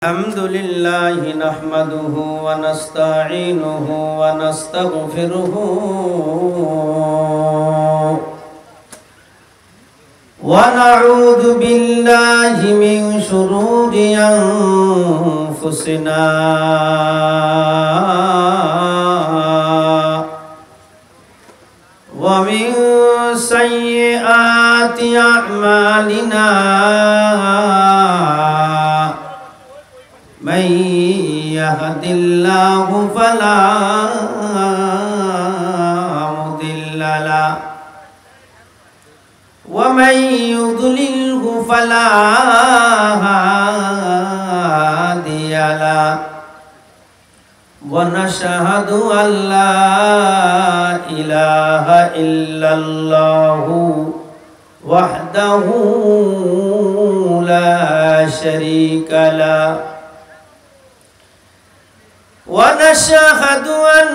الحمد لله نحمده ونستعينه ونستغفره ونعوذ بالله من شرور أنفسنا ومن سيئات أعمالنا من يهد الله فلا مضل له ومن يضلله فلا هادي له ونشهد أن لا إله إلا الله وحده لا شريك له ونشهد أن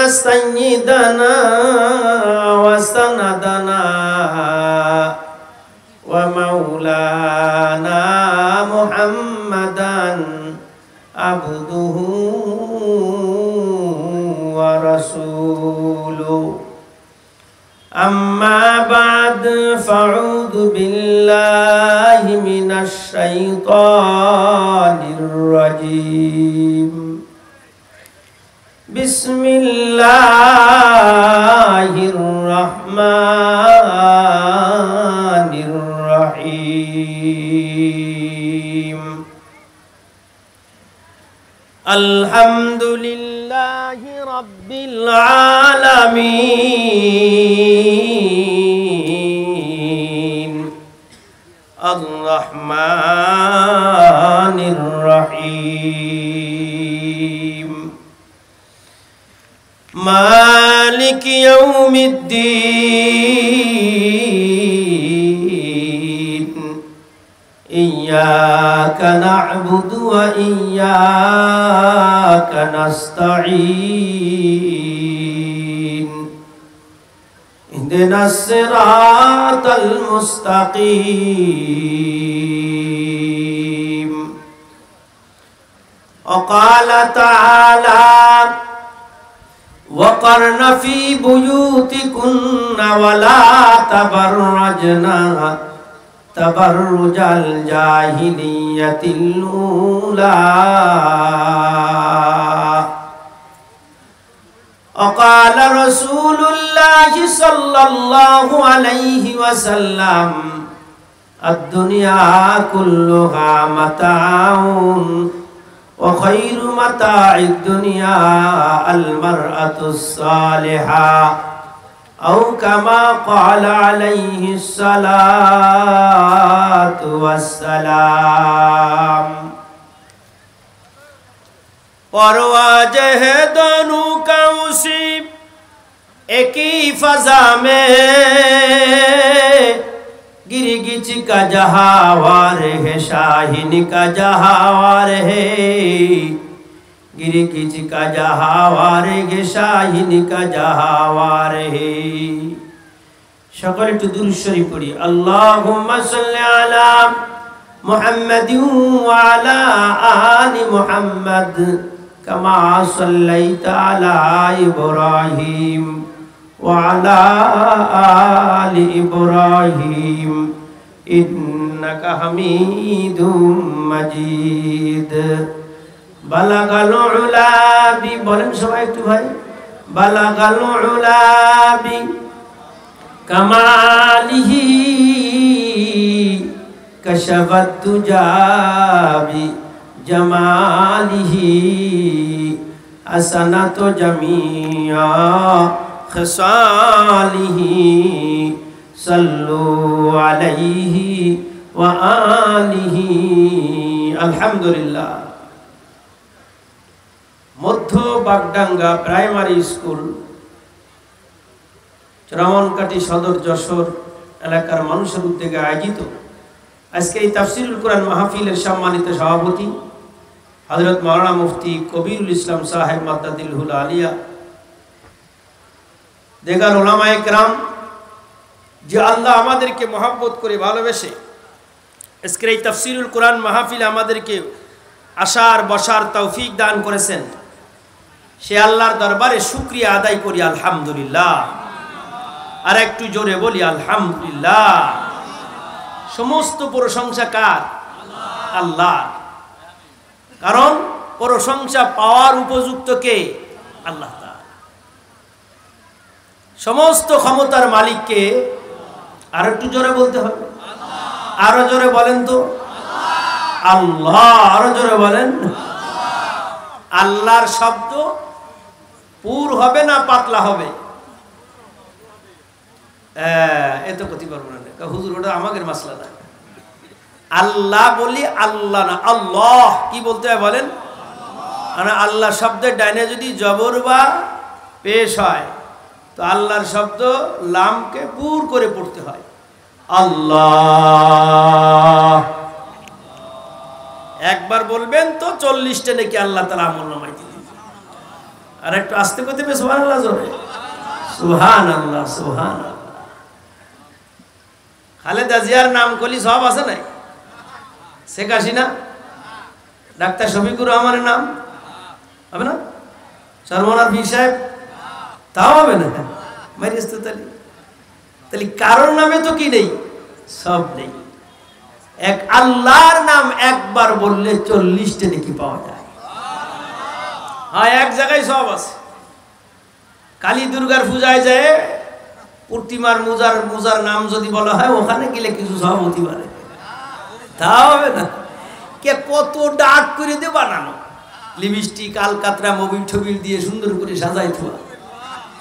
سيدنا وسندنا ومولانا محمدا عبده ورسوله أما بعد فأعوذ بالله من الشيطان الرجيم بسم الله الرحمن الرحيم الحمد لله رب العالمين الرحمن الرحيم مالك يوم الدين إياك نعبد وإياك نستعين اهدنا الصراط المستقيم وقال تعالى وقرن في بيوتكن ولا تبرجن تبرج الجاهلية الأولى وقال رسول الله صلى الله عليه وسلم الدنيا كلها متاع وخير متاع الدنيا المرأة الصالحة أو كما قال عليه الصلاة والسلام परवाज़ है दोनों का उसी एक ही फ़ज़ा में गिरगिच का जहावार है शाहीन का जहावार है गिरगिच का जहावार है शाहीन का जहावार है शकल तो दुरुशरी पड़ी अल्लाहुम्मा सल्ली अला मुहम्मद व अला आलि मुहम्मद कमा सल्लैता अला इब्राहीम وعلى آل إبراهيم إنك حميد مجيد بلغ العلا بولن সবাই একটু ভাই بلغ العلا بكماله كشف الدجى بجماله حسنت جميعا خصاله صلوا عليه وآله الحمد لله মধ্য বাগডাঙ্গা প্রাইমারি স্কুল চরমনকাটি সদর যশোর এলাকার মানুষের উদ্যোগে আয়োজিত আজকে এই তাফসিরুল কুরআন মাহফিলের সম্মানিত সভাপতি হযরত মাওলানা মুফতি কবিরুল ইসলাম সাহেব মাদ্দাদিলহুল আলিয়া देगर उलमाए किराम যে আল্লাহ আমাদেরকে মহব্বত করে ভালোবেসে আজকের এই তাফসীরুল কুরআন মাহফিলে আমাদেরকে আসার বসার তৌফিক দান করেছেন, সে আল্লাহর দরবারে শুকরিয়া আদায় করি আলহামদুলিল্লাহ। আর একটু জোরে বলি আলহামদুলিল্লাহ। সমস্ত প্রশংসা কার? আল্লাহ। কারণ প্রশংসা পাওয়ার উপযুক্ত কে? আল্লাহ তাআলা। সমস্ত ক্ষমতার মালিক কে? আর একটু জোরে বলতে হবে, আরো জোরে বলেন তো আল্লাহ। আরো জোরে বলেন। আল্লাহর শব্দ পুর হবে না পাতলা হবে? এত ক্ষতি পারবো না, হুজুর ওটা আমাদের মাসলা না। আল্লাহ বলি আল্লাহ না, আল্লাহ কি বলতে হয় বলেন? আল্লাহ শব্দের ডাইনে যদি জবর বা পেশ হয় তো আল্লাহর শব্দ লামকে পুর করে পড়তে হয়, আল্লাহ। একবার বলবেন তো 40টা নাকি আল্লাহ তাআলা আমল নামায় দিবেন। আর একটু আস্তে করতে হবে সুবহানাল্লাহ জোরে, সুবহানাল্লাহ সুবহানাল্লাহ। খালেদা জিয়ার নাম কলি সব আছে নাই? শেখ হাসিনা, ডাক্তার শফিকুর রহমানের নাম হবে না? সরমনার পীর সাহেব তাও হবে না? তাহলে কারোর নামে তো কি নেই? সব নেই। এক আল্লাহর নাম একবার বললে 40টা নাকি পাওয়া যায়। হ্যাঁ, এক জায়গায় সব আছে। কালী দুর্গার পূজায় যায় প্রতিমার মুজার নাম যদি বলা হয় ওখানে গেলে কিছু সব হতে পারে, তা হবে না। কে কত ডাক করে দিয়ে বানানো, লিপস্টিক আলকাতরা মোবিল ঠবিল দিয়ে সুন্দর করে সাজাই থোয়া,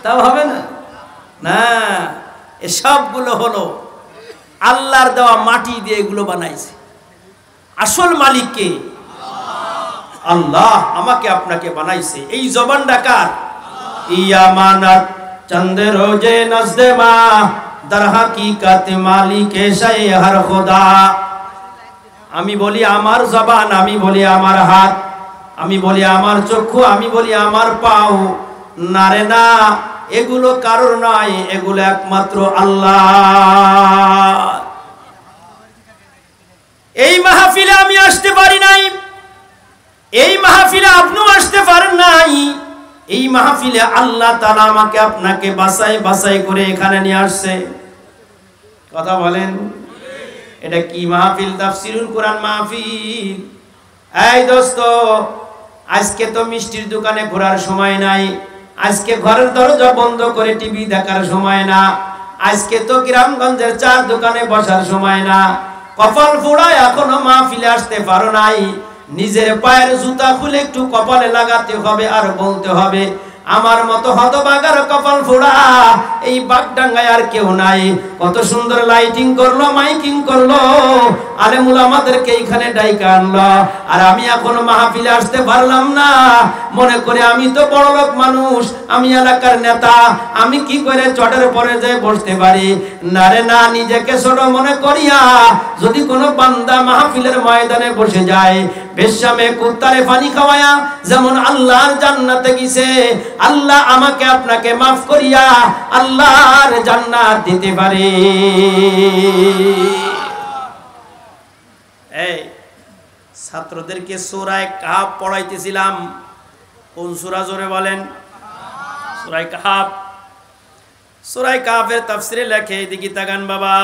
তাও হবে না। না, এসবগুলো হলো আল্লাহর দেওয়া মাটি দিয়ে এগুলো বানাইছে। আসল মালিক কে? আল্লাহ। আমাকে আপনাকে বানাইছে। এই জবান ডাকার ইয়ামানাত চন্দে রোজে নজদে মা দর হাকিকত মালিকে শায়ে হর খোদা। আমি বলি আমার জবান, আমি বলি আমার হাত, আমি বলি আমার চক্ষু, আমি বলি আমার পাও, না রে না, এগুলো কারোর নয়, এগুলো একমাত্র আল্লাহ। এই মাহফিলে আমি আসতে পারি নাই, এই মাহফিলে আপনিও আসতে পারেন নাই। এই মাহফিলে আল্লাহ তাআলা আমাকে আপনাকে বাছাই বাছাই করে এখানে নিয়ে আসছে। কথা বলেন, এটা কি মাহফিল? তাফসীরুল কোরআন মাহফিল। এই দোস্ত, আজকে তো মিষ্টির দোকানে ঘোরার সময় নাই, আজকে ঘরের দরজা বন্ধ করে টিভি দেখার সময় না, আজকে তো গ্রামগঞ্জের চার দোকানে বসার সময় না। কপাল ফোড়ায় এখনো মাহফিলে আসতে পারো নাই, নিজের পায়ের জুতা খুলে একটু কপালে লাগাতে হবে আর বলতে হবে আমার মতো হতভাগার কপাল ফোড়া এই বাগডাঙ্গায় আর কেউ নাই। কত সুন্দর লাইটিং করলো, মাইকিং করলো, আলেমুল আমাদেরকে এইখানে ডাইকা আনলো, আর আমি এখনো মাহফিলে আসতে পারলাম না। মনে করে আমি তো বড় লোক মানুষ, আমি এলাকার নেতা, আমি কি করে চটের পরে যাই বসতে পারি? না রে না, নিজেকে ছোট মনে করিয়া যদি কোনো বান্দা মাহফিলের ময়দানে বসে যায়, বেশ্যামে কুত্তারে পানি খাওয়ায়া যেমন আল্লাহর জান্নাতে গেছে, আল্লাহ আমাকে আপনাকে মাফ করিয়া আল্লাহর জান্নাত দিতে পারে। এই ছাত্রদেরকে সূরা কাহফ পড়াইতেছিলাম। কোন সূরা জোরে বলেন? সূরা কাহফ। সূরা কাহফের তাফসীরে লেখে, এদিকে তাকান বাবা,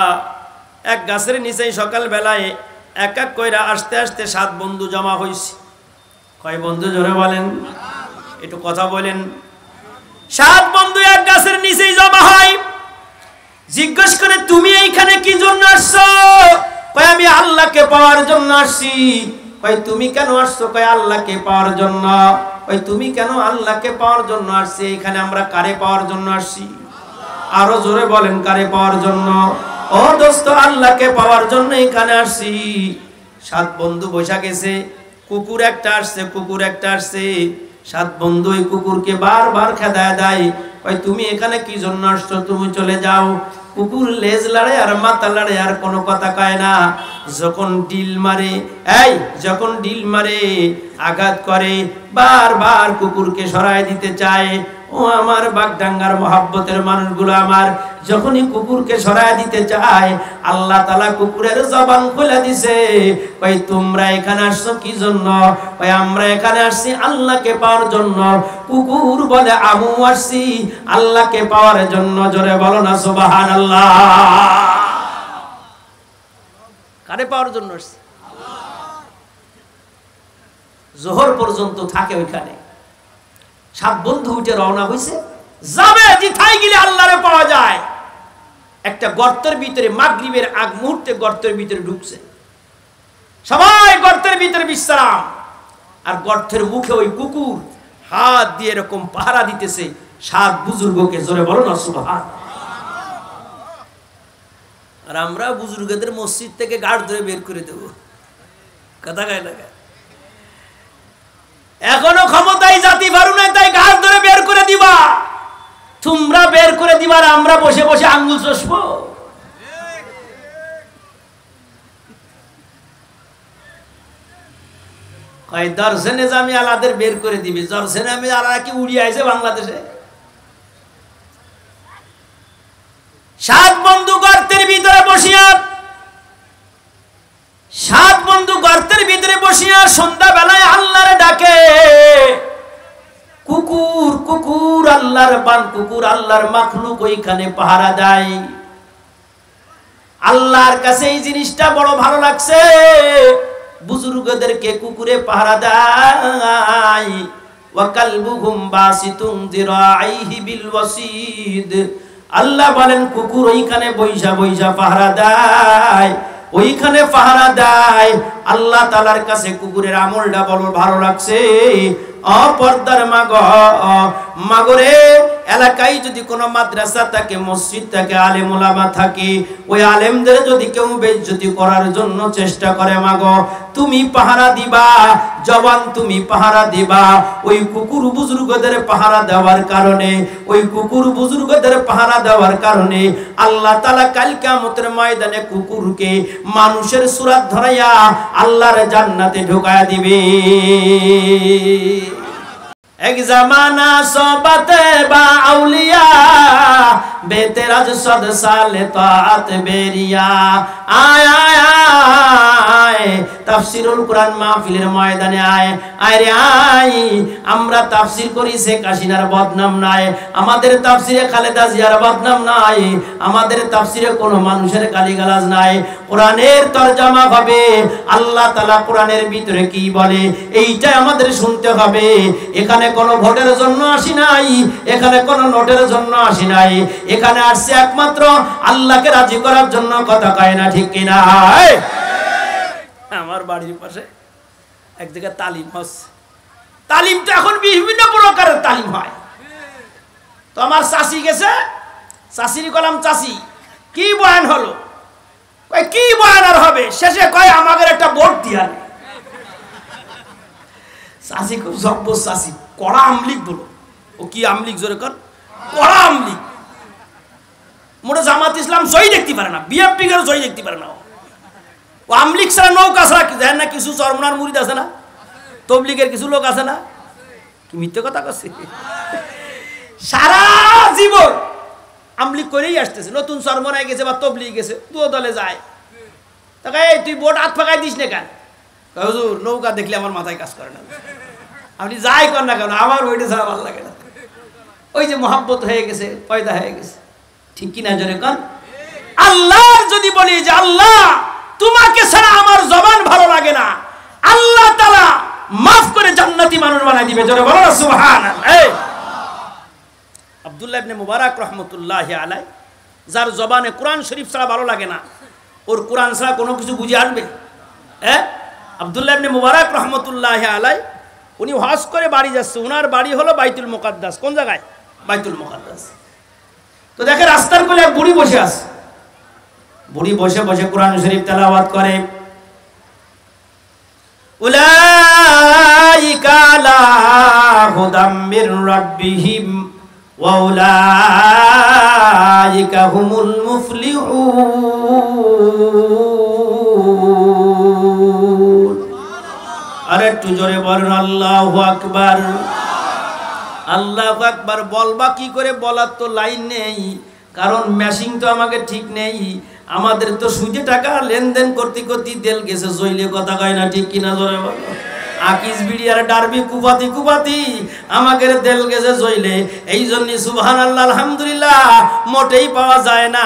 এক গাছের নিচেই সকাল বেলায় এক এক কইরা আস্তে আস্তে 7 বন্ধু জমা হইছে। কয় বন্ধু জোরে বলেন? একটু কথা বলেন। 7 বন্ধু এক গাছের নিচেই জমা হয়। জিজ্ঞেস করে, তুমি এইখানে কি জন্য আসছো? কয় আমি আল্লাহকে পাওয়ার জন্য আসছি। কয় তুমি কেন আসছো? কয় আল্লাহকে পাওয়ার জন্য। কয় তুমি কেন? আল্লাহকে পাওয়ার জন্য আসছি। এখানে আমরা কারে পাওয়ার জন্য আসছি? আরো জোরে বলেন, কারে পাওয়ার জন্য? ও দোস্ত, আল্লাহকে পাওয়ার জন্য এখানে আসছি। 7 বন্ধু বসা গেছে, কুকুর একটা আসছে, কুকুর একটা আসছে। 7 বন্ধু ওই কুকুরকে বারবার খেদায় দেয়, কই তুমি এখানে কি জন্য আসছো? তুমি চলে যাও। কুকুর লেজ লাড়ে আর মাথা লাড়ে, আর কোনো কথা কয় না। যখন ডিল মারে, যখন ডিল মারে, আঘাত করে, বারবার কুকুরকে সরায় দিতে চায়। ও আমার বাগডাঙ্গার মহব্বতের মানুষগুলো আমার, যখনই কুকুরকে সরায় দিতে চায় আল্লাহ তাআলা কুকুরের জবান খুলে দিছে। ওই তোমরা এখানে আসছো কি জন্য? ওই আমরা এখানে আসছি আল্লাহকে পাওয়ার জন্য। কুকুর বলে আমু আসছি আল্লাহকে পাওয়ার জন্য। জোরে বলো না সুবহানাল্লাহ। কারে পাওয়ার জন্য আসছি? জোহর পর্যন্ত থাকে ওইখানে। 7 বন্ধু উঠে রওনা হইছে, যাবে যেথায় গেলে আল্লাহরে পাওয়া যায়। একটা গর্তের ভিতরে মাগরিবের আগ মুহূর্তে গর্তের ভিতরে ঢুকছে, সবাই গর্তের ভিতরে বিশ্রাম। আর গর্তের মুখে ওই কুকুর হাত দিয়ে এরকম পাহারা দিতেছে 7 বুজুর্গকে। জোরে বলো না সুবহানাল্লাহ। আর আমরা বুজুর্গদের মসজিদ থেকে গাড় ধরে বের করে দেব, কথা গায়ে লাগায়। এখনো ক্ষমতায় জাতি পারু না, তাই গাড় ধরে বের করে দিবা। তোমরা বের করে দিবার, আমরা বসে বসে আঙ্গুল চষবো। কয় দর্শনে জামি আলাদের বের করে দিবি। দর্শনে আমি আলা কি উড়িয়ে আইছে বাংলাদেশে? 7 বন্ধু গর্তের ভিতরে বসিয়া, 7 বন্ধু গর্তের ভিতরে বসিয়া সন্ধ্যা বেলায় আল্লাহরে ডাকে। কুকুর কুকুর আল্লাহর বান, কুকুর আল্লাহর মাখলুক ওইখানে পাহারা দেয়। আল্লাহর কাছে এই জিনিসটা বড় ভালো লাগছে, বুজুর্গদেরকে কুকুরে পাহারা দেয়। ওয়া কালবুহুম বাসিতুন যিরাইহি বিল ওয়াসিদ। আল্লাহ বলেন কুকুর ওইখানে বইসা বইসা পাহারা দেয়, ওইখানে পাহারা দেয়। আল্লাহ তাআলার কাছে কুকুরের আমলটা বড় ভালো লাগছে। অপর্দার মাগরে এলাকায় যদি কোনো মাদ্রাসা থাকে, মসজিদ থাকে, আলেম ওলামা থাকে, ওই আলেমদের যদি কেউ বেইজ্জতি করার জন্য চেষ্টা করে, মাগো তুমি পাহারা দিবা, জবান তুমি পাহারা দিবা। ওই কুকুর বুজুর্গদের পাহারা দেওয়ার কারণে, ওই কুকুর বুজুর্গদের পাহারা দেওয়ার কারণে আল্লাহ তাআলা কাল কিয়ামতের ময়দানে কুকুরকে মানুষের সূরত ধরাইয়া আল্লাহর জান্নাতে ঢুকায়া দিবে। এক জামানা সোহবতে বা আউলিয়া, বেতেরাজ 100 সালে তাআত বেরিয়া। আয় আয় আয় তাফসীরুল কুরআন মাহফিলের ময়দানে আয়, আয় রে আয়। আমরা তাফসীর করি শেখ হাসিনার বদনাম নাই, আমাদের তাফসীরে খালেদা জিয়ার বদনাম নাই, আমাদের তাফসীরে কোনো মানুষের গালিগালাজ নাই। কোরআনের তরজমা হবে, আল্লাহ তাআলা কোরআনের ভিতরে কি বলে এইটা আমাদের শুনতে হবে। এখানে কোনো ভোটের জন্য আসি নাই, এখানে কোনো নোটের জন্য আসি নাই, এখানে আসছে একমাত্র আল্লাহকে রাজি করার জন্য। কথা কয় না ঠিক কিনা? আমার বাড়ির পাশে এক জায়গায় তালিম হচ্ছে। তালিম তো এখন বিভিন্ন প্রকারের তালিম হয়। তো আমার চাচি গেছে, চাচির কলাম চাচি কি বয়ান হলো? কয় কি বয়ান আর হবে, শেষে কয় আমাদের একটা ভোট দিয়া। চাচি খুব জব্বর চাচি, কড়া আমলিক বলো। ও কি আমলিক? জোরে কর, কড়া আমলিক। মোটা জামাত ইসলাম জয় দেখতে পারে না, বিএনপি কেন জয় দেখতে পারে না। ও আমলিক ছাড়া নৌকা ছাড়া দেন না। কিছু চরমনার মুরিদ আছে না, তবলিগের কিছু লোক আছে না, কি মিথ্যে কথা করছে? সারা জীবন আমলিক করেই আসতেছে। নতুন চরমনায় গেছে বা তবলিগ গেছে, দু দলে যায়। তাকে তুই ভোট হাত ফাঁকাই দিস না কেন? হুজুর নৌকা দেখলে আমার মাথায় কাজ করে না। আপনি যাই কর না কেন, আমার ওইটা ছাড়া ভালো লাগে না। ওই যে মহাব্বত হয়ে গেছে, পয়দা হয়ে গেছে, ঠিক কিনা জোরে কর? আল্লাহ যদি বলি যে আল্লাহ তোমাকে ছাড়া আমার জবান ভালো লাগে না, আল্লাহ তাআলা মাফ করে জান্নাতি মানুষ বানাই দিবে। জোরে বলো সুবহানাল্লাহ। আব্দুল্লাহ ইবনে মুবারক রাহমাতুল্লাহি আলাইহি, যার জবানে কোরআন শরীফ ছাড়া ভালো লাগে না, ওর কোরআন ছাড়া কোনো কিছু বুঝে আসবে? আব্দুল্লাহ ইবনে মুবারক রাহমাতুল্লাহি আলাইহি, উনি হজ করে বাড়ি যাচ্ছে। ওনার বাড়ি হলো বাইতুল মুকাদ্দাস। কোন জায়গায়? বাইতুল মুকাদ্দাস। তো দেখে রাস্তার কোলে এক বুড়ি বসে আছে। বুড়ি বসে বসে কোরআন শরীফ তেলাওয়াত করে। উলাইকা আলা হুদাম মির রাব্বিহিম ওয়া উলাইকা হুমুল মুফলিহুন। আর একটু জোরে বলুন আল্লাহু আকবার। আল্লাহু আকবার বলবা কি করে, বলার তো লাইন নেই, কারণ মেশিন তো আমাকে ঠিক নেই। আমাদের তো সুদে টাকা লেনদেন করতে করতে দেল গেছে জইলে, কথা কয় না ঠিক কিনা জোরে বলো। আকিস বিড়িয়ার ডারবি কুপাতি কুপাতি আমাকে দেল গেছে জইলে। এই জন্য সুবহানাল্লাহ আলহামদুলিল্লাহ মোটেই পাওয়া যায় না।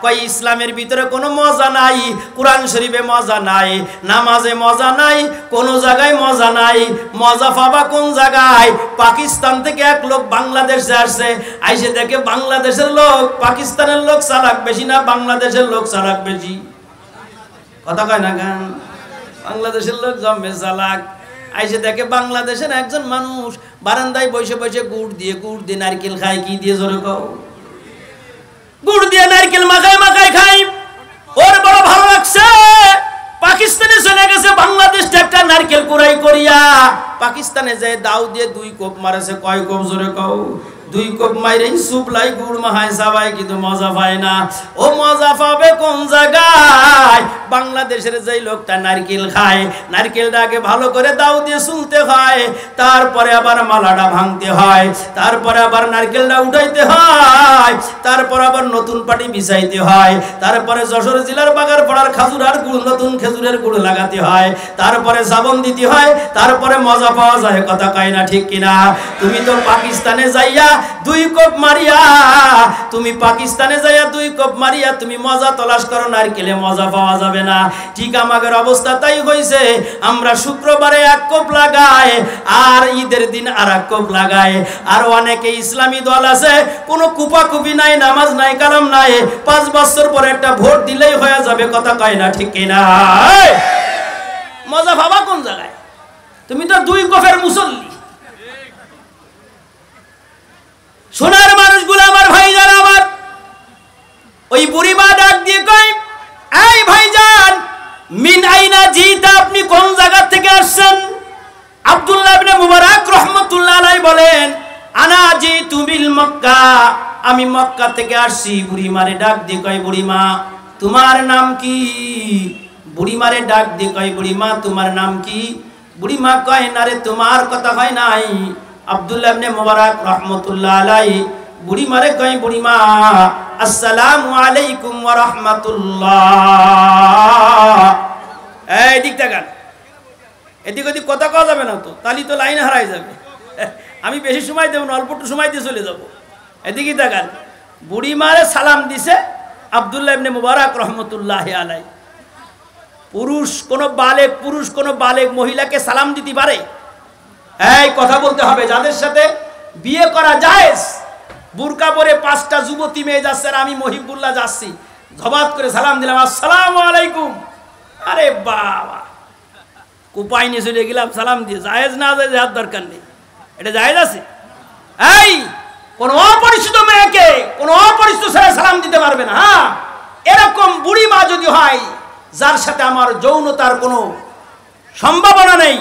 কয় ইসলামের ভিতরে কোনো মজা নাই, কোরআন শরীফে মজা নাই, নামাজে মজা নাই, কোনো জায়গায় মজা নাই। মজা পাবা কোন জায়গায়? পাকিস্তান থেকে এক লোক বাংলাদেশে আসছে, আইসে দেখে বাংলাদেশের লোক পাকিস্তানের লোক চালাক বেশি না বাংলাদেশের লোক চালাক বেশি? কথা কয় না গান? বাংলাদেশের লোক জম্মে চালাক। আইসে দেখে বাংলাদেশের একজন মানুষ বারান্দায় বসে বসে গুড় দিয়ে নারকেল খায়। কি দিয়ে জোরে কও? গুড় দিয়ে নারকেল মাখায় মাখায় খাই। ওর বড় ভালো লাগছে। পাকিস্তানে চলে গেছে বাংলাদেশ একটা নারকেল কুড়াই করিয়া, পাকিস্তানে যায় দাও দিয়ে 2 কোপ মারেছে। কয় কোপ জোরে কও? 2 কোপ মাইরে সুপলাই গুড় মাহায় সবাই, কিন্তু মজা পায় না। ও মজা পাবে কোন জায়গায়? বাংলাদেশের যেই লোকটা নারকেল খায়, নারকেলটাকে ভালো করে দাও দিয়ে চুলতে হয়, তারপরে আবার মালাটা ভাঙতে হয়, তারপরে আবার নারকেলটা উঠাইতে হয়, তারপর আবার নতুন পাটি বিছাইতে হয়, তারপরে যশোর জেলার বাগারপাড়ার খাজুরার গুড় নতুন খেজুরের গুড় লাগাতে হয়, তারপরে সাবন দিতে হয়, তারপরে মজা পাওয়া যায়। কথা কয় না ঠিক কিনা? তুমি তো পাকিস্তানে যাইয়া 2 কোপ মারিয়া, তুমি পাকিস্তানে যাইয়া 2 কোপ মারিয়া তুমি মজা তলাশ করো, নারকেলে মজা পাওয়া যাবে না। ঠিক আমাদের অবস্থা তাই হয়েছে। আমরা শুক্রবারে 1 কোপ লাগাই, আর ঈদের দিন আর 1 কোপ লাগাই। আর অনেকে ইসলামী দল আছে, কোনো কুপাকুপি নাই, নামাজ নাই, কালাম নাই, 5 বছর পরে একটা ভোট দিলেই হয়ে যাবে। কথা কয় না ঠিক কিনা? মজা পাবা কোন জায়গায়? তুমি তো 2 কোপের মুসল্লি। সোনার মানুষগুলো আমার ভাইজান, আমার ওই বুড়িমা ডাক দিয়ে কয়, এই ভাইজান মিন আইনা জিতা, আপনি কোন জায়গা থেকে আসছেন? আব্দুল্লাহ ইবনে মুবারক রাহমাতুল্লাহ আলাইহি বলেন, আনা জিতু বিল মক্কা, আমি মক্কা থেকে আসছি। বুড়িমারে ডাক দিয়ে কয়, বুড়িমা তোমার নাম কি? বুড়িমারে ডাক দিয়ে কয়, বুড়িমা তোমার নাম কি? বুড়িমা কয়, না রে তোমার কথা হয় নাই। আব্দুল্লাহ ইবনে মুবারক রাহমাতুল্লাহ আলাইহি বুড়িমারে কয়, বুড়িমা আসসালামু আলাইকুম ওয়া রাহমাতুল্লাহ। এই দিক তাকান, এদিক ওদিক কথা কওয়া যাবে না তো, তালি তো লাইন হারাই যাবে। আমি বেশি সময় দেব না, অল্প একটু সময় দিয়ে চলে যাব। এদিকে তাকান, বুড়িমারে সালাম দিছে আব্দুল্লাহ ইবনে মুবারক রাহমাতুল্লাহি আলাইহি। পুরুষ কোন বালেগ মহিলাকে সালাম দিতে পারে? এই কথা বলতে হবে যাদের সাথে বিয়ে করা জায়েজ। বুরকা পরে 5টা যুবতী মেয়ে যাচ্ছে, আর আমি মহিবুল্লাহ যাচ্ছি, ধবাত করে সালাম দিলাম, আসসালামু আলাইকুম। আরে বাবা, কুপাই নিয়ে চলে গেলাম সালাম দিয়ে। জায়েজ না জায়েজ আর দরকার নেই, এটা জায়েজ আছে? এই কোন অপরিচিত মেয়েকে কোন অপরিচিত ছেলে সালাম দিতে পারবে না। হ্যাঁ, এরকম বুড়ি মা যদি হয় যার সাথে আমার যৌনতার কোনো সম্ভাবনা নেই,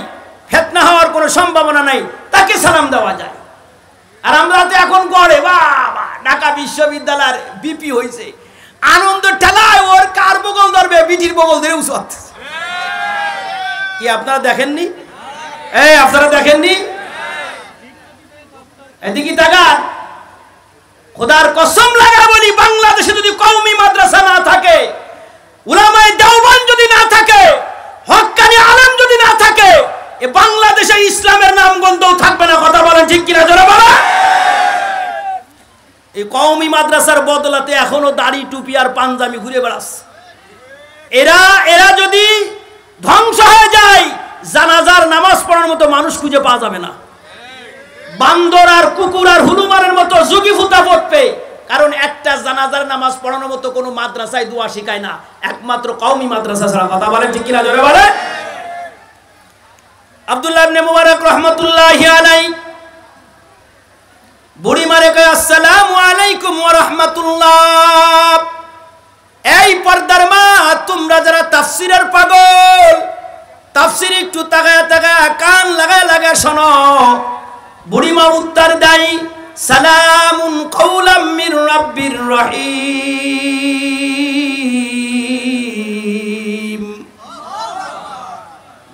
ফিতনা হওয়ার কোনো সম্ভাবনা নেই, তাকে সালাম দেওয়া যায়। আর আমরা তো এখন গড়ে বাবা ঢাকা বিশ্ববিদ্যালয়ের বিপি হয়েছে, আনন্দ ঠেলায় ওর কার বগল ধরবে, বিটির বগল ধরে উচত। কি আপনারা দেখেননি? আপনারা দেখেননি? এদিকে তাকান, খোদার কসম লাগা বলি, বাংলাদেশে যদি কওমি মাদ্রাসা না থাকে, উলামায়ে দেওবন্দ যদি না থাকে, হক্কানি আলেম যদি না থাকে, এ বাংলাদেশে ইসলামের নাম গন্ধও থাকবে না। কথা বলেন ঠিক কিনা? জোরে বলেন। এই কওমি মাদ্রাসার বদলাতে এখনো দাড়ি টুপি আর পাঞ্জাবি ঘুরে বেড়াচ্ছে। এরা যদি ধ্বংস হয়ে যায়, জানাজার নামাজ পড়ার মতো মানুষ খুঁজে পাওয়া যাবে না। বান্দর আর কুকুর আর হনুমানের মতো যুগি ফুটা পড়বে, কারণ একটা জানাজার নামাজ পড়ানোর মতো কোনো মাদ্রাসায় দোয়া শিখায় না, একমাত্র কওমি মাদ্রাসা ছাড়া। কথা বলেন ঠিক কিনা? জোরে বলেন। আব্দুল্লাহ ইবনে মুবারক রাহমাতুল্লাহি আলাইহি বুড়ি মারে কয়, আসসালামু আলাইকুম ওয়া রাহমাতুল্লাহ। এই পর্দার মা, তোমরা যারা তাফসীরের পাগল, তাফসীর একটু তাকায়া তাকায়া কান লাগায় লাগায় শোনো। বুড়িমা উত্তর দেয়, সালামুন কাওলাম মির রাব্বির রহিম।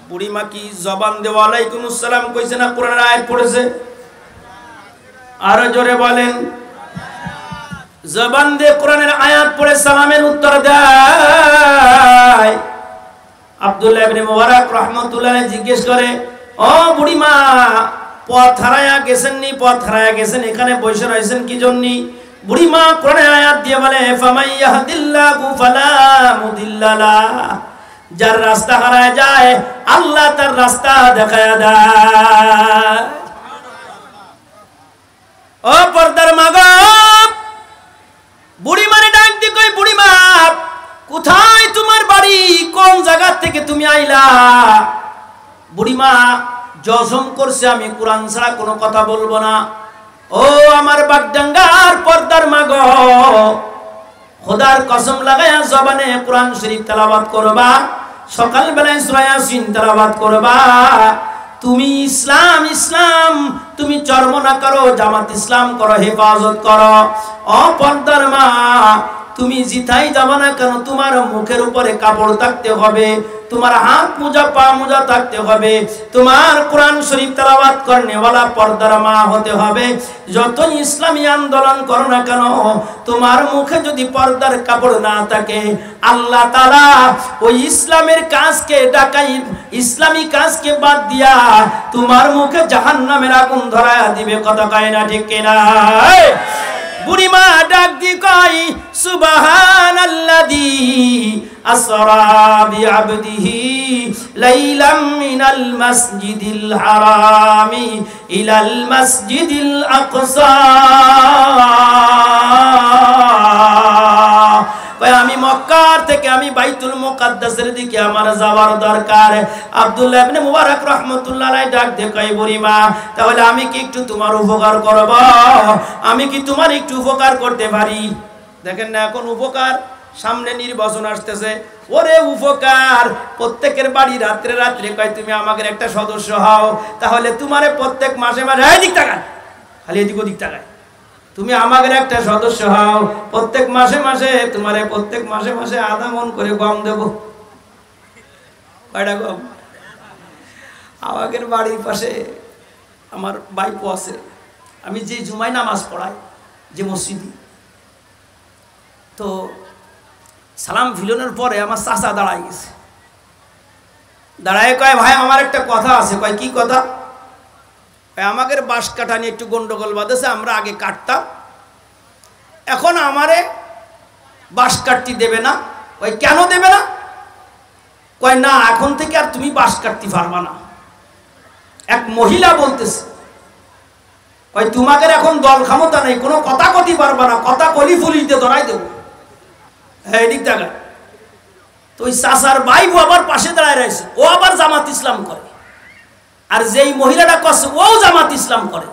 বুড়িমা কি জবান দিয়ে ওয়ালাইকুম আসসালাম কইছে না কোরআনের আয়াত পড়েছে? আরো জোরে বলেন। জবান দিয়ে কোরআনের আয়াত পড়ে সালামের উত্তর দেয়। আব্দুল্লাহ ইবনে মুবারক রাহমাতুল্লাহ আলাইহি জিজ্ঞেস করে, ও বুড়িমা, পথ হারায়া গেছেন নি? পথ হারায়া গেছেন, এখানে বসে রয়েছেন কি জন্য? বুড়িমা কোরআনের আয়াত দিয়ে বলে, ফামাইয়াহদিল্লাহু ফালা মুদিল্লা লাহু, যার রাস্তা হারায় যায় আল্লাহ তার রাস্তা দেখায়া দেয়। ও পর্দার মা গো, বুড়িমারে ডাক দি কই, বুড়িমা কোথায় তোমার বাড়ি? কোন জায়গা থেকে তুমি আইলা? বুড়িমা জজম করছে আমি কোরআন ছাড়া কোনো কথা বলবো না। ও আমার বাগডাঙ্গার পর্দার মা গো, খোদার কসম লাগায়া জবানে কোরআন শরীফ তেলাওয়াত করবা, সকাল বেলায় সূরা ইয়াসিন তেলাওয়াত করবা। তুমি ইসলাম ইসলাম তুমি চর্ম না করো, জামাত ইসলাম করো, হেফাজত করো। ও পর্দার মা, তুমি জিতাই যাবা না কেন, তোমার মুখের উপরে কাপড় থাকতে হবে, তোমার হাত মোজা পা মোজা থাকতে হবে, তোমার কোরআন শরীফ তেলাওয়াত করনেওয়ালা পর্দার মা হতে হবে। যত ইসলামী আন্দোলন করো না কেন, তোমার মুখে যদি পর্দার কাপড় না থাকে, আল্লাহ তাআলা ওই ইসলামের কাজকে ডাকাই, ইসলামী কাজকে বাদ দিয়া তোমার মুখে জাহান্নামের আগুন ধরায়া দিবে। কথা কয় না ঠিক কিনা? বুড়িমা ডাক দি কই, সুবহানাল্লাযী আসরা বিআবদিহি লাইলাম মিনাল মাসজিদিল হারামি ইলাল মাসজিদিল আকসা। আমি মক্কার থেকে আমি বাইতুল মুকাদ্দাসের দিকে আমার যাওয়ার দরকার। আব্দুল্লাহ ইবনে মুবারক রাহমাতুল্লাহ আলাইহি ডাক দিয়ে কয়, বুড়িমা তাহলে আমি কি একটু তোমার উপকার করব? আমি কি তোমার একটু উপকার করতে পারি? দেখেন না, এখন উপকার, সামনে নির্বাচন আসতেছে, ওরে উপকার প্রত্যেকের বাড়ি রাত্রে রাত্রে কয় তুমি আমাদের একটা সদস্য হও, তাহলে তোমারে প্রত্যেক মাসে মাসে এদিক তাকায়, খালি এদিক ওদিক তাকায়, তুমি আমাদের একটা সদস্য হও, প্রত্যেক মাসে মাসে তোমারে প্রত্যেক মাসে মাসে আধা মন করে গম দেব। কয়টা গম? আমাদের বাড়ির পাশে আমার বাইপো আছে, আমি যে জুমায় নামাজ পড়াই যে মসজিদে, তো সালাম ফিলানোর পরে আমার চাচা দাঁড়ায় গেছে, দাঁড়ায় কয়, ভাই আমার একটা কথা আছে। কয় কি কথা? আমাদের বাঁশ কাটা নিয়ে একটু গন্ডগোল বাঁধেছে, আমরা আগে কাটতাম, এখন আমারে বাঁশ কাটতে দেবে না। কয় কেন দেবে না? কয় না, এখন থেকে আর তুমি বাঁশ কাটতে পারবা না। এক মহিলা বলতেছে, কয় তোমাদের এখন দল ক্ষমতা নেই, কোনো কথা কতি পারবা না, কথা কলি ফুলিতে ধরাই দেবো। হ্যাঁ এদিক দেখা। তো ওই চাচার বাইবু আবার পাশে দাঁড়ায় রয়েছে, ও আবার জামাত ইসলাম করে, আর যেই মহিলাটা করছে ও জামাত ইসলাম করে,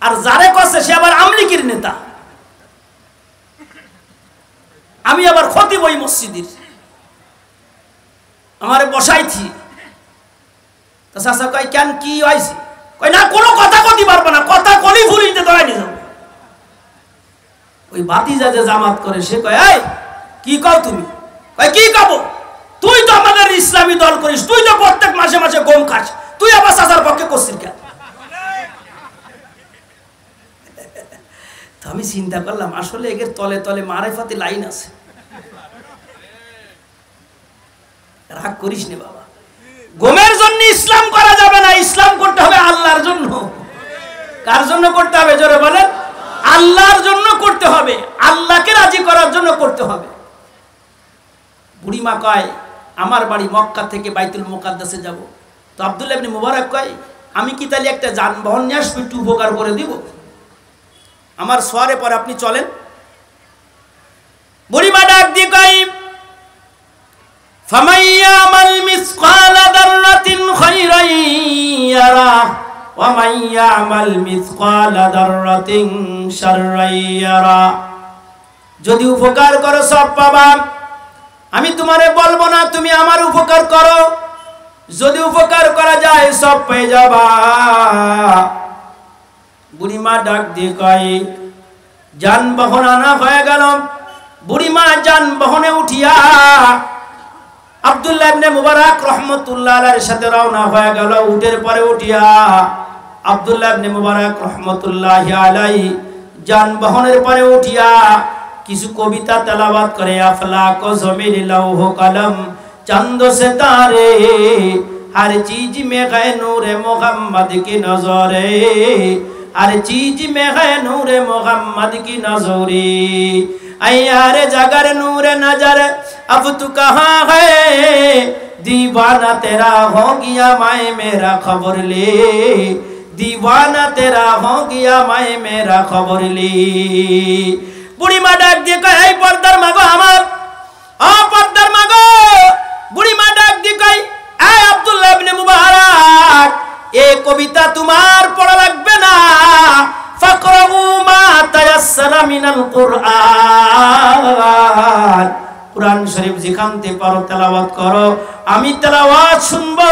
আর যারে করছে সে আবার আমলিকির নেতা। আমি আবার খতিব ওই মসজিদের, আমারে বসাইছি। তা চাচা কয় কেন, কি হয়েছে? কয় না, কোনো কথা কতি পারবে না, কথা কলি ফুলিতে ধরাই নিয়ে যাবো। ওই ভাতিজা যে জামাত করে সে কয়, এই কি কও তুমি? কয় কি কব? তুই তো আমাদের ইসলামী দল করিস, তুই তো প্রত্যেক মাসে মাসে গম খাস, তুই আবার চাচার পক্ষে করছিস কেন? তো আমি চিন্তা করলাম, আসলে এর তলে তলে মারেফাতে লাইন আছে। রাগ করিস নে বাবা, গমের জন্য ইসলাম করা যাবে না, ইসলাম করতে হবে আল্লাহর জন্য। কার জন্য করতে হবে জোরে বলেন? আল্লাহর জন্য করতে হবে, আল্লাহকে রাজি করার জন্য করতে হবে। বুড়িমা কয় আমার বাড়ি মক্কা থেকে বাইতুল মুকাদ্দাসে যাব। তো আব্দুল্লাহ ইবনে মুবারক কয়, আমি কি তাহলে একটা যানবাহন নিয়ে আসবো, একটু উপকার করে দিব, আমার সোয়ারে পরে আপনি চলেন। বুড়িমা ডাক দিয়ে কয়, ফামাইয়ামাল মিসকালা দাররাতিন খায়রান ইয়ারা ওয়া মাইয়ামাল মিসকালা দাররাতিন শাররান ইয়ারা। যদি উপকার করো সব পাবা, আমি তোমারে বলবো না তুমি আমার উপকার করো, যদি উপকার করা যায় সব পেয়ে যাবা। বুড়িমা ডাক দিয়ে কয়, যানবাহন আনা হয়ে গেল। বুড়িমা যানবাহনে উঠিয়া আব্দুল্লাহ ইবনে মুবারক রাহমাতুল্লাহ আলাইহির সাথে রওনা হয়ে গেল। উটের পরে উঠিয়া আব্দুল্লাহ ইবনে মুবারক রহমতুল্লাহি আলাইহি যানবাহনের পরে উঠিয়া কিছু কবিতা তেলাওয়াত করে। আফলাক ও জমির লৌহ কলম চন্দ সিতারে हर चीज में है नूर मोहम्मद की नजरे, हर चीज में है नूर मोहम्मद की नजरे। यार जगर नूर नजर अब तू कहाँ है, दीवाना तेरा हो गया मैं मेरा खबर ले, दीवाना तेरा हो गया मैं मेरा खबर ले। बुढ़ी माँ डाक दिए कहे पर्दार मागो हमार, पर्दार मागो। बुढ़ी माँ डाक दिए कहे আব্দুল্লাহ ইবনে মুবারক এই কবিতা তোমার পড়া লাগবে না, ফাকরাউ মা তায়াসসারা মিনাল কুরআন, কুরআন শরীফ যেখানতে পারো তেলাওয়াত করো, আমি তেলাওয়াত শুনবো,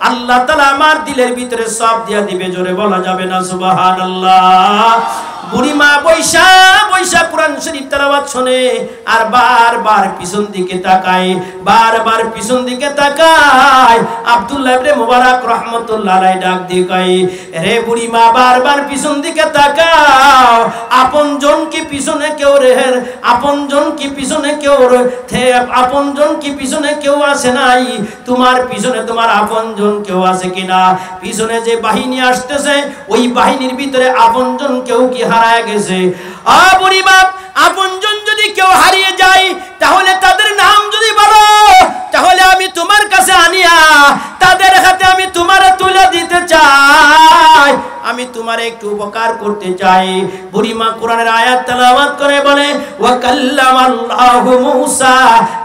আল্লাহ তাআলা আমার দিলের ভিতরে সব দিয়া দিবে। জোরে বলা যাবে না সুবহানাল্লাহ। বুড়ি মা বৈশা বৈশা কুরআন শরীফ তেলাওয়াত শুনে আর বারবার পিছন দিকে তাকায়, বারবার পিছন দিকে তাকায়। আব্দুল্লাহ ইবনে মুবারক রাহমাতুল্লাহ আলাইহি ডাক দিয়ে কয়, রে বুড়ি মা বারবার পিছন দিকে তাকাও, আপনজন কি পিছনে কেউ রে, আপনজন কি পিছনে কেউ রে, আপনজন কি পিছনে কেউ আসে নাই, তোমার পিছনে তোমার আপনজন কেউ আছে কিনা? পিছনে যে বাহিনী আসতেছে ওই বাহিনীর ভিতরে আপনজন কেউ কি হারায় গেছে? বুড়ি বাপ, আপনজন যদি কেউ হারিয়ে যায় তাহলে তাদের নাম যদি বলো, তাহলে আমি তোমার কাছে আনিয়া তাদের হাতে আমি তোমারে তুলে দিতে চাই, আমি তোমার একটু উপকার করতে চাই। বুড়ি মা কোরআনের আয়াত তেলাওয়াত করে বলে, ওয়া কাল্লামাল্লাহু মূসা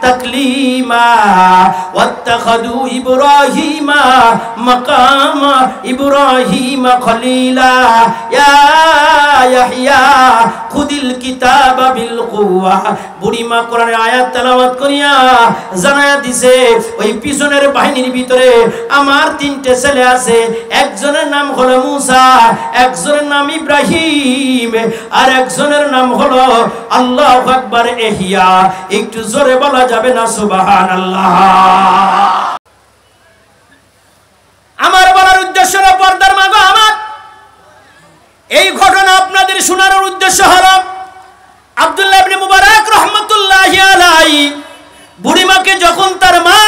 তাকলিমা ওয়াত্তাখাযু ইব্রাহিমা মাকামা ইব্রাহিমা খলিলা, ইয়া ইয়াহইয়া খুদিল কিতাবা বিল কুওয়া। বুড়ি মা কোরআনের আয়াত তেলাওয়াত করিয়া জানায়া দিছে, ওই পিছনের বাহিনীর ভিতরে আমার তিনটে ছেলে আছে, একজনের নাম হলো মূসা, একজনের নাম ইব্রাহিম, আর একজনের নাম হলো আল্লাহু আকবার ইহইয়া। একটু জোরে বলা যাবে না সুবহানাল্লাহ? আমার বলার উদ্দেশ্য না পর্দার মাগো আমার, এই ঘটনা আপনাদের শোনানোর উদ্দেশ্য হলো আব্দুল্লাহ ইবনে মুবারক রাহমাতুল্লাহি আলাইহি বুড়িমাকে যখন তার মা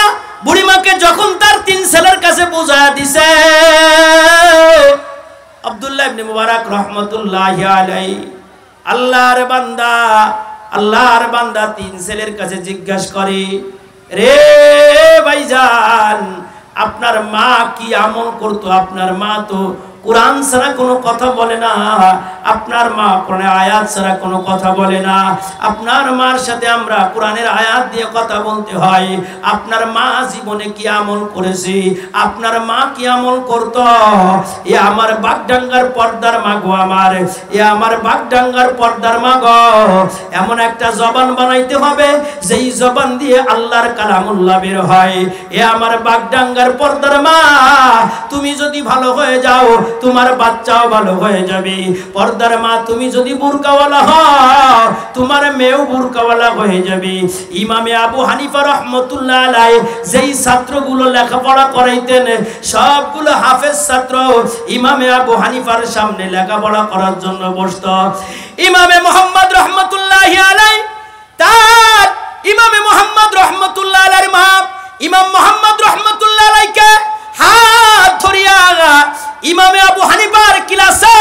বুড়িমাকে যখন তার তিন ছেলের কাছে বোঝায়া দিছে, আব্দুল্লাহ ইবনে মুবারক রাহমাতুল্লাহি আলাইহি আল্লাহর বান্দা তিন ছেলের কাছে জিজ্ঞাসা করে, রে ভাইজান আপনার মা কি আমল করতো? আপনার মা তো কোরআন ছাড়া কোনো কথা বলে না, আপনার মা কোরআনের আয়াত ছাড়া কোনো কথা বলে না, আপনার মার সাথে আমরা কোরআনের আয়াত দিয়ে কথা বলতে হয়। আপনার মা জীবনে কি আমল করেছে? আপনার মা কি আমল করত? এ আমার বাগডাঙ্গার পর্দার মা গো, আমার এ আমার বাগডাঙ্গার পর্দার মা গো, এমন একটা জবান বানাইতে হবে যেই জবান দিয়ে আল্লাহর কালামুল্লাহ বের হয়। এ আমার বাগডাঙ্গার পর্দার মা, তুমি যদি ভালো হয়ে যাও তোমার বাচ্চাও ভালো হয়ে যাবে। পর্দার মা, তুমি যদি বুরকাওয়ালা হও তোমার মেয়েও বুরকাওয়ালা হয়ে যাবে। ইমামে আবু হানিফা রাহমাতুল্লাহ আলাইহি যেই ছাত্রগুলো লেখাপড়া করাইতেন সবগুলো হাফেজ ছাত্র ইমামে আবু হানিফার সামনে লেখাপড়া করার জন্য বসতো। ইমামে মুহাম্মদ রাহমাতুল্লাহি আলাইহি তার ইমামে মুহাম্মদ রাহমাতুল্লাহ আলাইহির মা ইমাম মুহাম্মদ রাহমাতুল্লাহ আলাইহিকে হাত ধরিয়া ইমামে আবু হানিফার ক্লাসে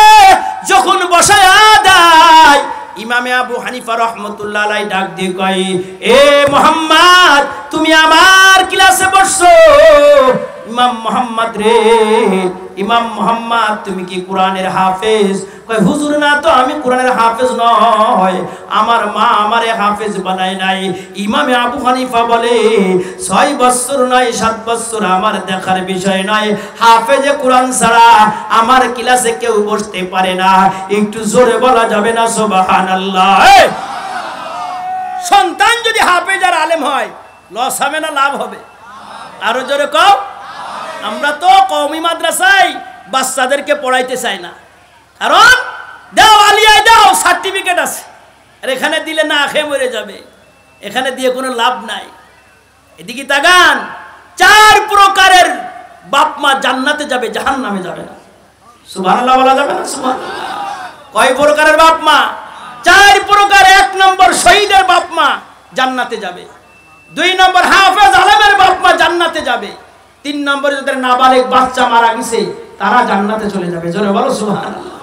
যখন বসায়া দেয়, ইমামে আবু হানিফা রাহমাতুল্লাহ আলাইহি ডাক দিয়ে কয়, এ মুহাম্মদ তুমি আমার ক্লাসে বসছো? ইমাম মুহাম্মদ রে, ইমাম মুহাম্মদ তুমি কি কোরআনের হাফেজ? কয় হুজুর না তো, আমি কোরআনের হাফেজ নয়, আমার মা আমারে হাফেজ বানায় নাই। ইমামে আবু হানিফা বলে 6 বছর নয় 7 বছর আমার দেখার বিষয় নয়, হাফেজে কোরআন ছাড়া আমার ক্লাসে কেউ বসতে পারে না। একটু জোরে বলা যাবে না সুবহানাল্লাহ? সন্তান যদি হাফেজ আর আলেম হয় লস হবে না লাভ হবে? আরো জোরে কও। আমরা তো কওমি মাদ্রাসায় বাচ্চাদেরকে পড়াইতে চাই না, কারণ দাও আলিয়ায় দাও সার্টিফিকেট আছে, আর এখানে দিলে না খেয়ে মরে যাবে, এখানে দিয়ে কোনো লাভ নাই। এদিকে তাকান, 4 প্রকারের বাপ মা জান্নাতে যাবে, জাহান্নামে যাবে না। সুবহানাল্লাহ বলা যাবে না? সুবহানাল্লাহ। কয় প্রকারের বাপ মা? 4 প্রকার। 1 নম্বর শহীদের বাপ মা জান্নাতে যাবে। 2 নম্বর হাফেজ আলেমের বাপ মা জান্নাতে যাবে। 3 নম্বরে যাদের নাবালিগ বাচ্চা মারা গেছে তারা জান্নাতে চলে যাবে। জোরে বলো সুবহানাল্লাহ।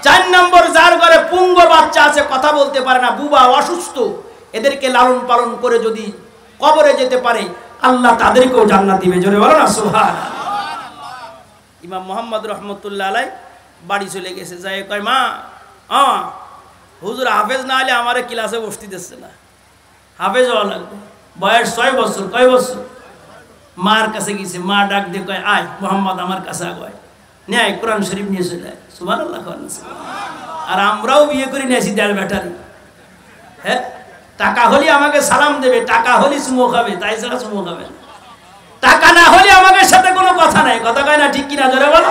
4 নম্বর যার ঘরে পুঙ্গ বাচ্চা আছে, কথা বলতে পারে না, বুবা অসুস্থ, এদেরকে লালন পালন করে যদি কবরে যেতে পারে আল্লাহ তাদেরকেও জান্নাত দিবে। জোরে বলো না সুবহানাল্লাহ। ইমাম মুহাম্মদ রহমতুল্লাহ আলাই বাড়ি চলে গেছে, যাই কয় মা হুজুর হাফেজ না হলে আমার ক্লাসে বসতে দিচ্ছে না, হাফেজ হওয়া লাগবে। বয়স 6 বছর। কয় বছর? মার কাছে গেছে, মা ডাক দিয়ে কয় আয় মোহাম্মদ আমার কাছে আয়, নেয় কোরআন শরীফ নিয়ে চলে যায়। সুবহানাল্লাহ। আর আমরাও বিয়ে করে নিয়েছি দেড় ব্যাটারি। হ্যাঁ, টাকা হলে আমাকে সালাম দেবে, টাকা হলে চুমো খাবে, তাই ছাড়া চুমো খাবে না। টাকা না হলে আমাদের সাথে কোনো কথা নাই। কথা কয় না? ঠিক কিনা? জোরে বলো।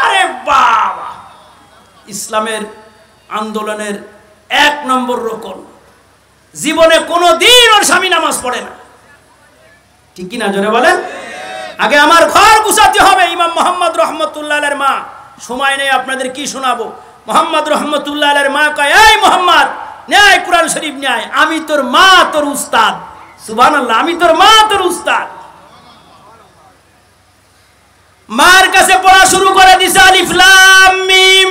আরে বাবা, ইসলামের আন্দোলনের 1 নম্বর রকম, জীবনে কোনো দিন ওর স্বামী নামাজ পড়ে না। ঠিক কিনা? জোরে বলেন। আগে আমার ঘর গুছাতে হবে। ইমাম মুহাম্মদ রহমতুল্লাহ আলাইহির মা, সময় নেই আপনাদের কি শোনাবো। মুহাম্মদ রহমতুল্লাহ আলাইহির মা কয় এই মুহাম্মদ নেয় কোরআন শরীফ নেয়, আমি তোর মা তোর উস্তাদ। সুবহানাল্লাহ। আমি তোর মা তোর উস্তাদ। মার কাছে পড়া শুরু করে দিছে আলিফ লাম মিম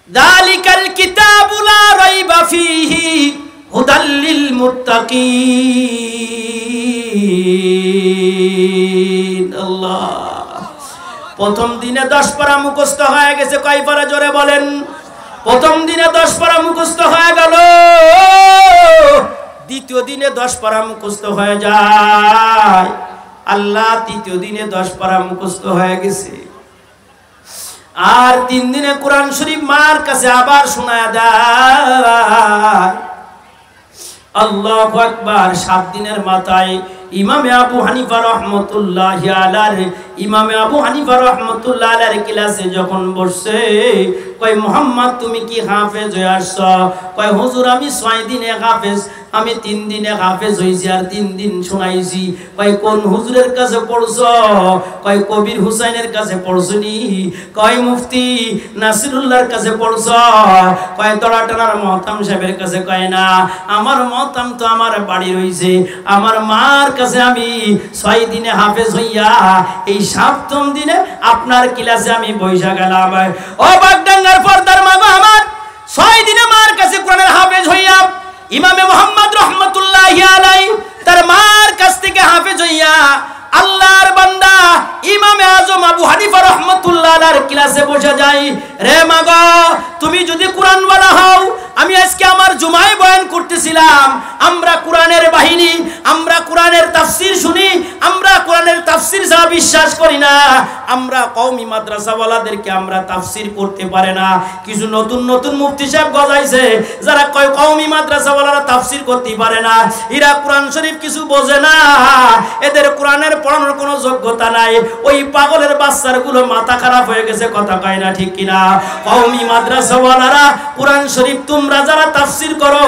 যালিকাল কিতাবু লা রাইবা ফীহি হুদাল লিল মুত্তাকিন। আল্লাহ। প্রথম দিনে 10 পারা মুখস্থ হয়ে গেছে। কয় পারা? জোরে বলেন। প্রথম দিনে 10 পারা মুখস্থ হয়ে গেল। দ্বিতীয় দিনে 10 পারা মুখস্থ হয়ে যায়। আল্লাহ 3য় দিনে 10 পারা মুখস্থ হয়ে গেছে। আর 3 দিনে কোরআন শরীফ মার কাছে আবার শোনায়া দেয়। আল্লাহু আকবার। 7 দিনের মাথায় ইমামে আবু হানিফা রহমতুল্লাহি আলাইহি ক্লাসে যখন বসছে, কয় মুহাম্মদ তুমি কি হাফেজ হয়ে আসছ? কয় হুজুর আমি 6 দিনে হাফেজ, আমি 3 দিনে হাফেজ হইছি আর 3 দিন শোনাইছি। কয় কোন হুজুরের কাছে পড়ছ? কয় কবির হুসাইনের কাছে পড়ছনি। কয় মুফতি নাসিরুল্লাহর কাছে পড়ছ? কয় দড়াটানার মহতাম সাহেবের কাছে। কয় না, আমার মহতাম তো আমার বাড়ি রইছে, আমার মার কাছে আমি 6 দিনে হাফেজ হইয়া এই 7ম দিনে আপনার ক্লাসে আমি বইসা গেলাম। ও বাগডাঙ্গার পর্দার মা গো, আমার 6 দিনে মার কাছে কোরআনের হাফেজ হইয়া ইমামে মুহাম্মদ রহমতুল্লাহি আলাইহি তার মার কাছ থেকে হাফেজ হইয়া আল্লাহর বান্দা ইমামে আজম আবু হানিফা রাহমাতুল্লাহ আলাইহির ক্লাসে বসে যাই। রে মা গো, তুমি যদি কোরআন ওয়ালা হও, আমি আজকে আমার জুমায় বয়ান করতেছিলাম, আমরা কোরআনের বাহিনী, আমরা কোরআনের তাফসীর শুনি, আমরা কোরআনের তাফসীর যা বিশ্বাস করি না। আমরা কওমি মাদ্রাসাওয়ালাদেরকে আমরা তাফসীর করতে পারে না। কিছু নতুন নতুন মুফতি সাহেব গজাইছে, যারা কয় কওমি মাদ্রাসাওয়ালারা তাফসীর করতে পারে না, এরা কোরআন শরীফ কিছু বোঝে না, এদের কোরআনের পড়ানোর কোনো যোগ্যতা নাই। ওই পাগলের বাচ্চাগুলো মাথা খারাপ হয়ে গেছে। কথা কয় না? ঠিক কিনা? কওমি মাদ্রাসাওয়ালারা কোরআন শরীফ তোমরা যারা তাফসীর করো,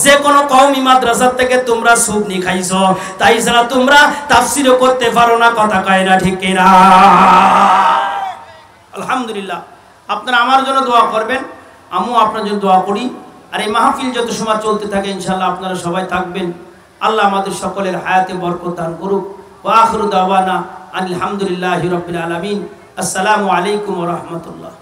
যে কোনো কওমি মাদ্রাসা থেকে তোমরা সুবনি খাইছো, তাই ছাড়া তোমরা তাফসীরও করতে পারো না। কথা কয় না? ঠিক কিনা? আলহামদুলিল্লাহ, আপনারা আমার জন্য দোয়া করবেন, আমিও আপনার জন্য দোয়া করি। আর এই মাহফিল যত সময় চলতে থাকে ইনশাআল্লাহ আপনারা সবাই থাকবেন। আল্লাহ আমাদের সকলের হায়াতে বরকত দান করুক। ওয়া আখিরু দাওয়ানা আলহামদুলিল্লাহি রাব্বিল আলামিন। আসসালামু আলাইকুম ওয়া রাহমাতুল্লাহ।